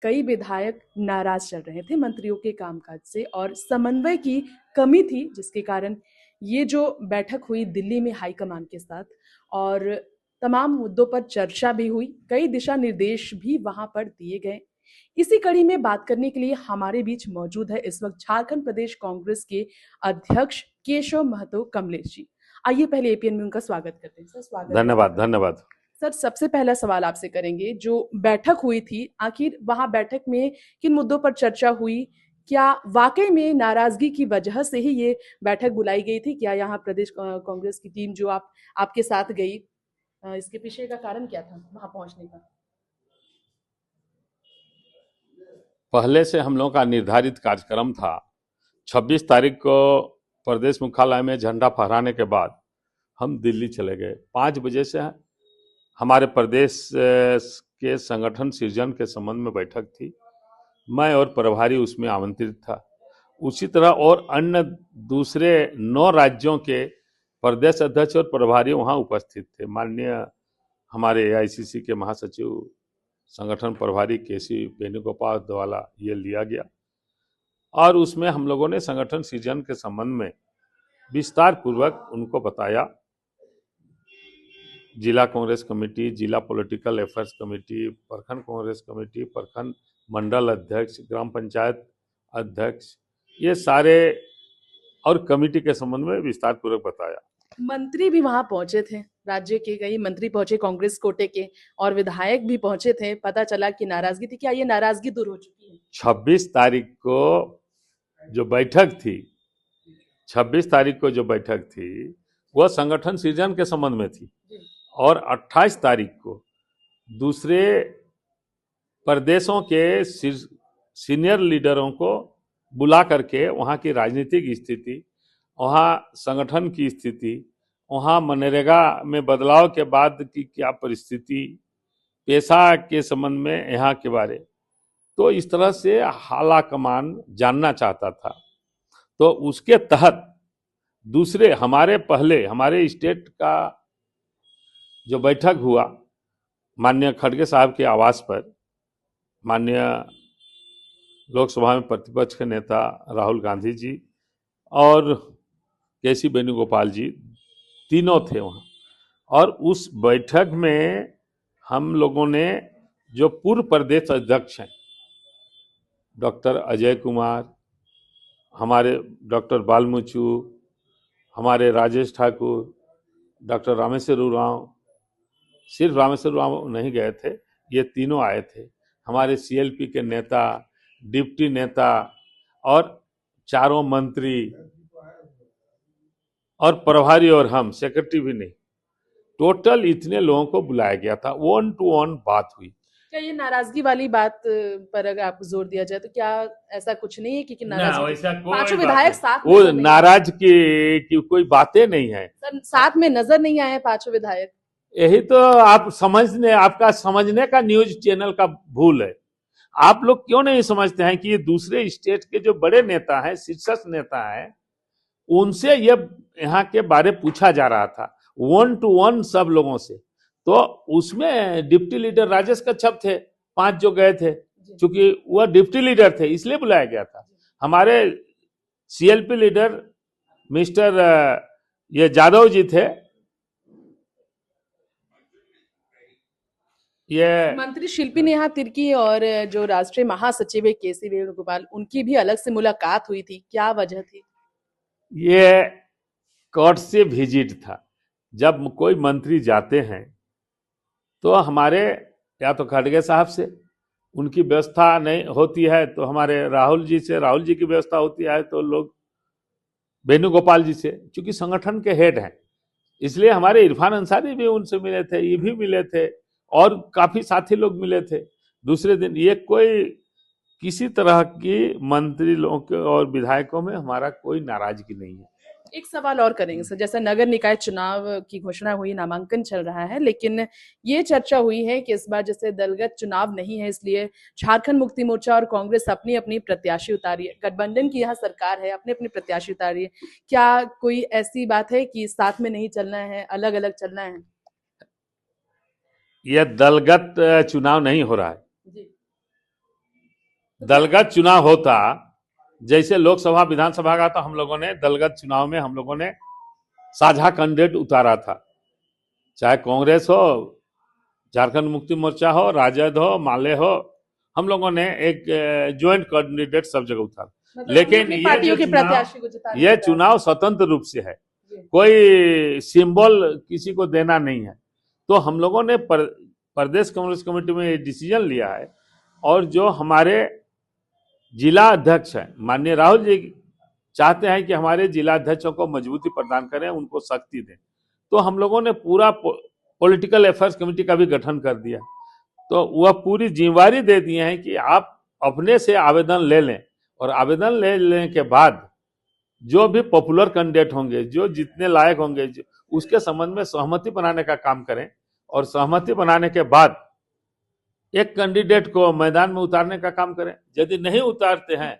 कई विधायक नाराज चल रहे थे मंत्रियों के कामकाज से और समन्वय की कमी थी, जिसके कारण ये जो बैठक हुई दिल्ली में हाईकमान के साथ और तमाम मुद्दों पर चर्चा भी हुई, कई दिशा निर्देश भी वहां पर दिए गए। इसी कड़ी में बात करने के लिए हमारे बीच मौजूद है इस वक्त झारखंड प्रदेश कांग्रेस के अध्यक्ष केशव महतो कमलेश जी। आइए पहले एपीएन में उनका स्वागत करते हैं। सर, स्वागत है। धन्यवाद धन्यवाद। सर, सबसे पहला सवाल आपसे करेंगे, जो बैठक हुई थी, आखिर वहां बैठक में किन मुद्दों पर चर्चा हुई? क्या वाकई में नाराजगी की वजह से ही ये बैठक बुलाई गई थी? क्या यहाँ प्रदेश कांग्रेस की टीम जो आपके साथ गई, इसके पीछे का कारण क्या था वहां पहुंचने का? पहले से हम लोगों का निर्धारित कार्यक्रम था। 26 तारीख को प्रदेश मुख्यालय में झंडा फहराने के बाद हम दिल्ली चले गए। 5 बजे से हमारे प्रदेश के संगठन सृजन के संबंध में बैठक थी। मैं और प्रभारी उसमें आमंत्रित था। उसी तरह और अन्य दूसरे 9 राज्यों के प्रदेश अध्यक्ष और प्रभारी वहां उपस्थित थे। माननीय हमारे एआईसीसी के महासचिव संगठन प्रभारी केसी वेणुगोपाल द्वारा ये लिया गया और उसमें हम लोगों ने संगठन सृजन के संबंध में विस्तार पूर्वक उनको बताया। जिला कांग्रेस कमेटी, जिला पॉलिटिकल अफेयर्स कमेटी, प्रखंड कांग्रेस कमेटी, प्रखंड मंडल अध्यक्ष, ग्राम पंचायत अध्यक्ष, ये सारे और कमेटी के संबंध में विस्तार पूर्वक बताया। मंत्री भी वहां पहुंचे थे, राज्य के कई मंत्री पहुंचे कांग्रेस कोटे के, और विधायक भी पहुंचे थे। पता चला कि नाराजगी थी। क्या ये नाराजगी दूर हो चुकी है? 26 तारीख को जो बैठक थी 26 तारीख को जो बैठक थी वह संगठन सृजन के संबंध में थी और 28 तारीख को दूसरे प्रदेशों के सीनियर लीडरों को बुला करके वहाँ की राजनीतिक स्थिति, वहाँ संगठन की स्थिति, वहाँ मनरेगा में बदलाव के बाद की क्या परिस्थिति, पेशा के संबंध में यहाँ के बारे, तो इस तरह से हाला कमान जानना चाहता था। तो उसके तहत दूसरे हमारे स्टेट का जो बैठक हुआ माननीय खड़गे साहब के आवास पर, माननीय लोकसभा में प्रतिपक्ष के नेता राहुल गांधी जी और केसी वेणुगोपाल जी तीनों थे वहाँ। और उस बैठक में हम लोगों ने जो पूर्व प्रदेश अध्यक्ष हैं डॉक्टर अजय कुमार, हमारे डॉक्टर बालमुचू, हमारे राजेश ठाकुर, डॉक्टर रामेश्वर उरांव, सिर्फ रामेश्वर उरांव नहीं गए थे, ये तीनों आए थे। हमारे सीएलपी के नेता, डिप्टी नेता और चारों मंत्री और प्रभारी और हम, सेक्रेटरी भी नहीं, टोटल इतने लोगों को बुलाया गया था। 1 to 1 बात हुई। क्या ये नाराजगी वाली बात पर अगर आपको जोर दिया जाए तो क्या ऐसा कुछ नहीं है कि नाराजगी? पांचों विधायक साथ वो नाराज की कोई बातें नहीं है। सर, साथ में नजर नहीं आए पांचों विधायक। यही तो आपका समझने का न्यूज चैनल का भूल है। आप लोग क्यों नहीं समझते हैं कि ये दूसरे स्टेट के जो बड़े नेता हैं, शीर्षस्थ नेता हैं, उनसे ये यहाँ के बारे पूछा जा रहा था 1 to 1 सब लोगों से। तो उसमें डिप्टी लीडर राजेश कच्छप थे, 5 जो गए थे, क्योंकि वह डिप्टी लीडर थे इसलिए बुलाया गया था। हमारे सीएलपी लीडर मिस्टर ये जादव जी थे, ये मंत्री शिल्पी नेहा तिर्की और जो राष्ट्रीय महासचिव है केसी वेणुगोपाल, उनकी भी अलग से मुलाकात हुई थी। क्या वजह थी? ये कोर्ट से विजिट था। जब कोई मंत्री जाते हैं तो हमारे या तो खड़गे साहब से उनकी व्यवस्था नहीं होती है, तो हमारे राहुल जी की व्यवस्था होती है, तो लोग वेणुगोपाल जी से, क्योंकि संगठन के हेड हैं, इसलिए हमारे इरफान अंसारी भी उनसे मिले थे, ये भी मिले थे और काफी साथी लोग मिले थे दूसरे दिन। ये कोई किसी तरह की मंत्री लोगों के और विधायकों में हमारा कोई नाराजगी नहीं है। एक सवाल और करेंगे सर, जैसा नगर निकाय चुनाव की घोषणा हुई, नामांकन चल रहा है, लेकिन ये चर्चा हुई है कि इस बार जैसे दलगत चुनाव नहीं है, इसलिए झारखंड मुक्ति मोर्चा और कांग्रेस अपनी अपनी प्रत्याशी उतारी है, गठबंधन की यहाँ सरकार है, अपने अपने प्रत्याशी उतारी है। क्या कोई ऐसी बात है कि साथ में नहीं चलना है, अलग अलग चलना है? यह दलगत चुनाव नहीं हो रहा है, दलगत चुनाव होता, जैसे लोकसभा विधानसभा का, तो हम लोगों ने दलगत चुनाव में हम लोगों ने साझा कैंडिडेट उतारा था, चाहे कांग्रेस हो, झारखंड मुक्ति मोर्चा हो, राजद हो, माले हो, हम लोगों ने एक ज्वाइंट कैंडिडेट सब जगह उतारा। मतलब लेकिन अपनी ये पार्टियों जो के प्रत्याशी को जिताने ये का चुनाव स्वतंत्र रूप से है, जी। कोई सिंबल किसी को देना नहीं है। तो हम लोगों ने प्रदेश कांग्रेस कमेटी में ये डिसीजन लिया है, और जो हमारे जिला अध्यक्ष हैं माननीय राहुल जी चाहते हैं कि हमारे जिला अध्यक्षों को मजबूती प्रदान करें, उनको शक्ति दें, तो हम लोगों ने पूरा पॉलिटिकल अफेयर्स कमेटी का भी गठन कर दिया। तो वह पूरी जिम्मेवारी दे दिए हैं कि आप अपने से आवेदन ले लें, और आवेदन ले लेने के बाद जो भी पॉपुलर कैंडिडेट होंगे, जो जितने लायक होंगे, उसके संबंध में सहमति बनाने का काम करें, और सहमति बनाने के बाद एक कैंडिडेट को मैदान में उतारने का काम करें। यदि नहीं उतारते हैं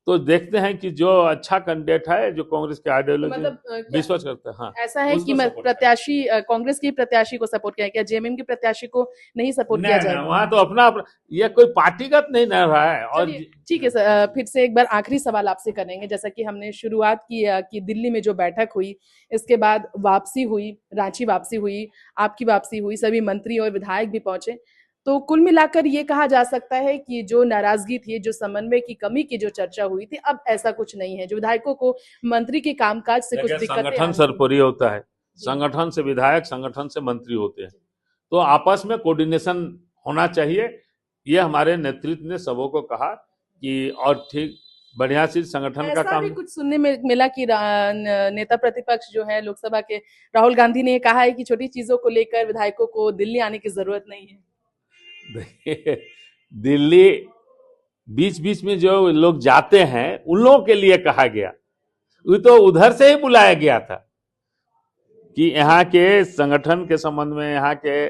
तो देखते हैं कि जो अच्छा कैंडिडेट है, जो कांग्रेस के आइडियोलॉजी मतलब विश्वास करते हैं, हाँ, ऐसा है कि उसको support प्रत्याशी कांग्रेस के प्रत्याशी को सपोर्ट किया, क्या जेएमएम के प्रत्याशी को नहीं सपोर्ट किया नहीं, जाएगा? वहां तो अपना ये कोई पार्टीगत नहीं न रहा है। और चलिए, ठीक है सर, फिर से एक बार आखिरी सवाल आपसे करेंगे। जैसा कि हमने शुरुआत की कि दिल्ली में जो बैठक हुई, इसके बाद वापसी हुई, रांची वापसी हुई, आपकी वापसी हुई, सभी मंत्री और विधायक भी पहुंचे, तो कुल मिलाकर ये कहा जा सकता है कि जो नाराजगी थी, जो समन्वय की कमी की जो चर्चा हुई थी, अब ऐसा कुछ नहीं है। जो विधायकों को मंत्री के कामकाज से कुछ देखिए, दिक्कतें संगठन आई सर्वोपरि होता है, जी। संगठन से विधायक, संगठन से मंत्री होते हैं, तो आपस में कोऑर्डिनेशन होना चाहिए। ये हमारे नेतृत्व ने सबों को कहा कि, और ठीक बढ़िया से संगठन का ऐसा काम। भी कुछ सुनने में मिला कि नेता प्रतिपक्ष जो है लोकसभा के राहुल गांधी ने कहा है कि छोटी चीजों को लेकर विधायकों को दिल्ली आने की जरूरत नहीं है। देखिए, दिल्ली बीच बीच में जो लोग जाते हैं उन लोगों के लिए कहा गया, वो तो उधर से ही बुलाया गया था कि यहाँ के संगठन के संबंध में, यहाँ के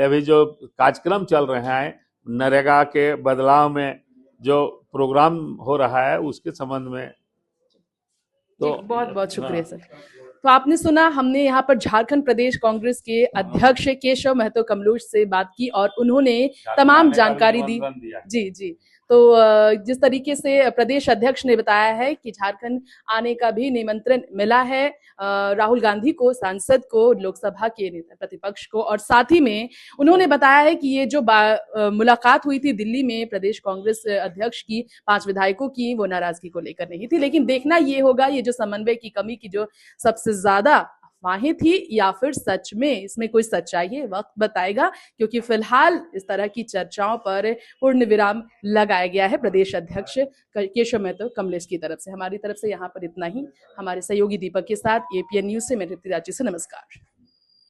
अभी जो कार्यक्रम चल रहे हैं, नरेगा के बदलाव में जो प्रोग्राम हो रहा है, उसके संबंध में। तो बहुत बहुत शुक्रिया सर। तो आपने सुना, हमने यहाँ पर झारखंड प्रदेश कांग्रेस के अध्यक्ष केशव महतो कमलोच से बात की, और उन्होंने तमाम जानकारी दी। जी जी। तो जिस तरीके से प्रदेश अध्यक्ष ने बताया है कि झारखंड आने का भी निमंत्रण मिला है राहुल गांधी को, सांसद को, लोकसभा के नेता प्रतिपक्ष को, और साथ ही में उन्होंने बताया है कि ये जो मुलाकात हुई थी दिल्ली में प्रदेश कांग्रेस अध्यक्ष की 5 विधायकों की, वो नाराजगी को लेकर नहीं थी। लेकिन देखना ये होगा, ये जो समन्वय की कमी की जो सबसे ज्यादा अफवाहें थी, या फिर सच में इसमें कोई सच्चाई है, वक्त बताएगा। क्योंकि फिलहाल इस तरह की चर्चाओं पर पूर्ण विराम लगाया गया है प्रदेश अध्यक्ष केशव महतो कमलेश की तरफ से। हमारी तरफ से यहाँ पर इतना ही। हमारे सहयोगी दीपक के साथ एपीएन न्यूज से मैं तृप्ति राजी से नमस्कार।